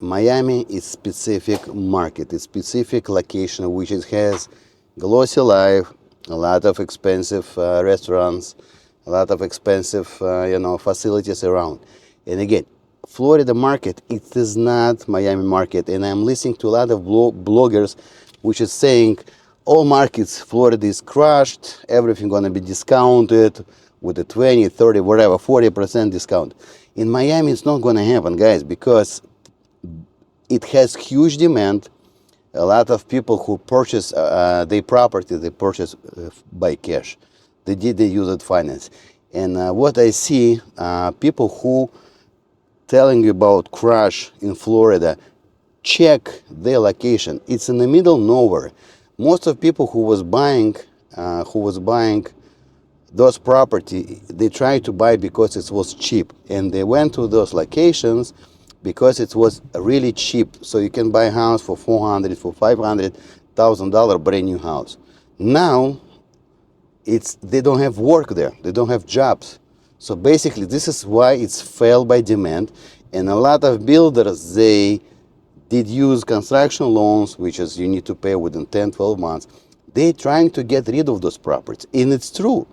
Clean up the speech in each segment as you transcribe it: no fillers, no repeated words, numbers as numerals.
Miami is specific market, it's specific location, which it has glossy life, a lot of expensive restaurants, a lot of expensive, facilities around. And again, Florida market, it is not Miami market. And I'm listening to a lot of bloggers, which is saying all markets, Florida is crushed, everything gonna be discounted with a 20, 30, whatever, 40% discount. In Miami, it's not gonna happen, guys, because it has huge demand. A lot of people who purchase their property, they purchase by cash. They use it finance. And what I see, people who telling you about crash in Florida, check their location. It's in the middle of nowhere. Most of people who was buying those property, they tried to buy because it was cheap, and they went to those locations because it was really cheap. So you can buy a house for $400, for $500,000, brand new house. Now they don't have work there, they don't have jobs. So basically, this is why it's fell by demand, and a lot of builders, they did use construction loans, which is you need to pay within 10, 12 months. They're trying to get rid of those properties, and it's true.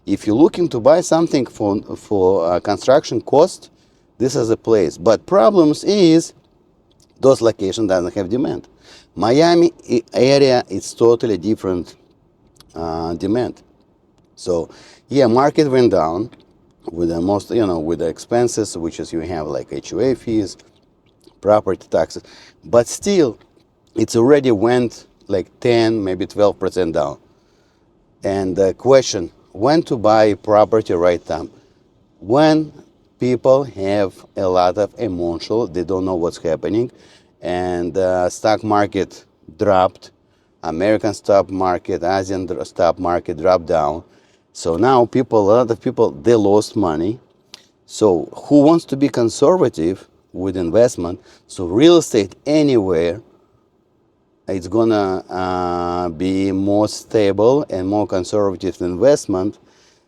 If you're looking to buy something for construction cost, this is a place. But problems is those locations doesn't have demand. Miami area is totally different demand. So yeah, market went down with the most, with the expenses, which is you have like HOA fees, property taxes, but still, it's already went like 10, maybe 12% down. And the question, when to buy property right time? When people have a lot of emotion, they don't know what's happening, and the stock market dropped, American stock market, Asian stock market dropped down. So now a lot of people, they lost money. So who wants to be conservative with investment? So real estate anywhere, it's gonna be more stable and more conservative investment.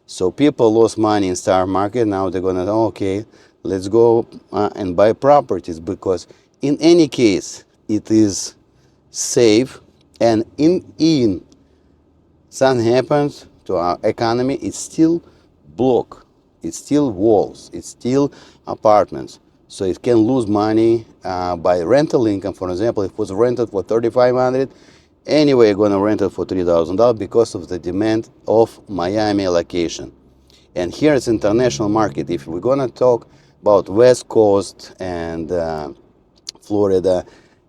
So people lost money in stock market. Now they're gonna, okay, let's go and buy properties, because in any case it is safe, and in something happens to our economy, it's still block, it's still walls, it's still apartments. So it can lose money by rental income. For example, if it was rented for $3,500, anyway, you're gonna rent it for $3,000 because of the demand of Miami location. And here it's international market. If we're gonna talk about West Coast and Florida,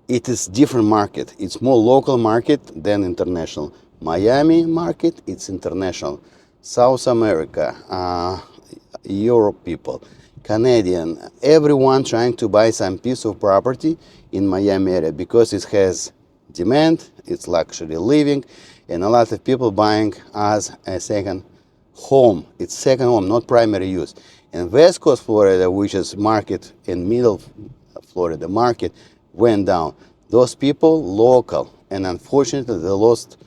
it is different market. It's more local market than international. Miami market, it's international. South America, Europe people, Canadian, everyone trying to buy some piece of property in Miami area because it has demand, it's luxury living, and a lot of people buying as a second home. It's second home, not primary use. And West Coast Florida, which is market in middle Florida market, went down. Those people local, and unfortunately they lost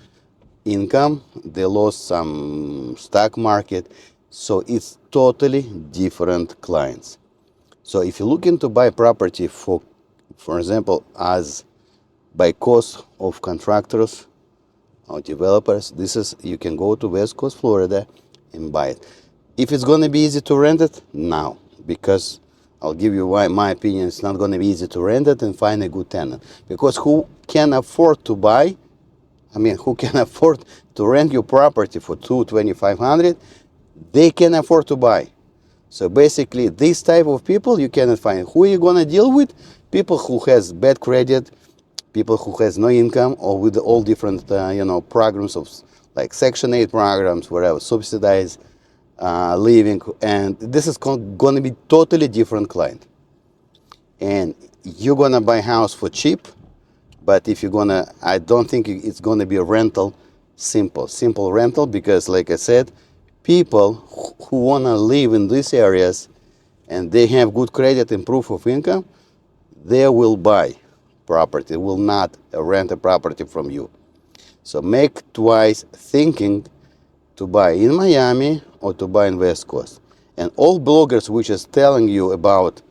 income, they lost some stock market. So it's totally different clients. So if you're looking to buy property for example, as by cost of contractors or developers, this is, you can go to West Coast Florida and buy it. If it's going to be easy to rent it, now, because I'll give you why, my opinion, it's not going to be easy to rent it and find a good tenant. Because who can afford to buy, who can afford to rent your property for $2,500, they can afford to buy. So basically, this type of people you cannot find. Who are you going to deal with? People who has bad credit, people who has no income, or with all different programs of like Section 8 programs, whatever, subsidized living, and this is going to be totally different client. And you're going to buy a house for cheap, but if you're going to, I don't think it's going to be a rental, simple rental, because like I said, people who want to live in these areas and they have good credit and proof of income, they will buy property, will not rent a property from you. So make twice thinking to buy in Miami or to buy in West Coast. And all bloggers which is telling you about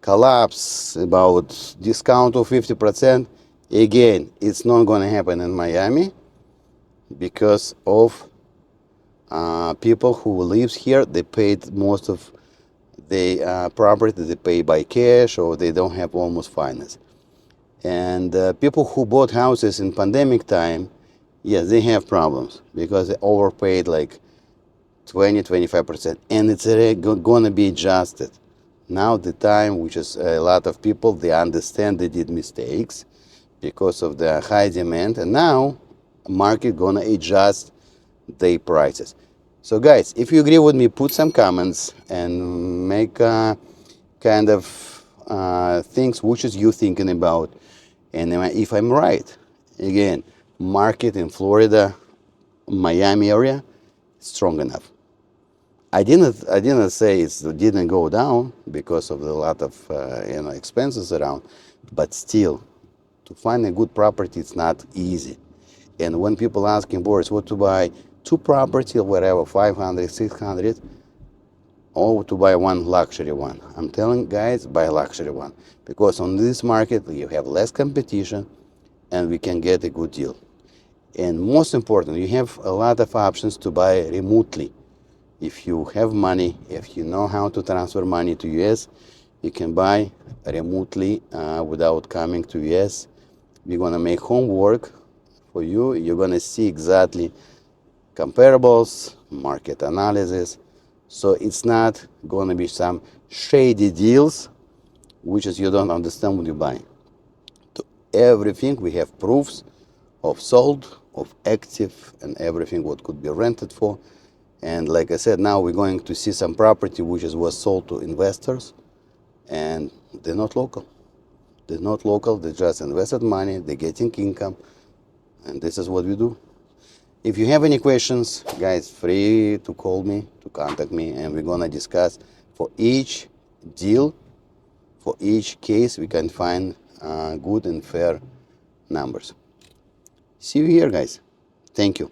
collapse about discount of 50%. Again, it's not going to happen in Miami because of people who lives here. They paid most of the property, they pay by cash, or they don't have almost finance. And people who bought houses in pandemic time, yes, they have problems because they overpaid like 20-25%, and it's going to be adjusted. Now the time, which is a lot of people, they understand they did mistakes because of the high demand, and now market going to adjust their prices. So guys, if you agree with me, put some comments and make kind of things which is you thinking about. And if I'm right, again, market in Florida, Miami area, strong enough. I didn't say it didn't go down because of a lot of expenses around, but still, to find a good property, it's not easy. And when people asking Boris what to buy, two property or whatever, 500, 600, or to buy one luxury one, I'm telling guys, buy a luxury one, because on this market you have less competition, and we can get a good deal. And most important, you have a lot of options to buy remotely. If you have money, if you know how to transfer money to US, you can buy remotely without coming to US. We're gonna make homework for you. You're gonna see exactly comparables, market analysis. So it's not gonna be some shady deals, which is you don't understand what you buy. To everything we have proofs of sold, of active, and everything what could be rented for. And like I said, now we're going to see some property which was sold to investors, and they're not local. They're not local, they just invested money, they're getting income, and this is what we do. If you have any questions, guys, free to call me, to contact me, and we're gonna discuss for each deal, for each case, we can find good and fair numbers. See you here, guys. Thank you.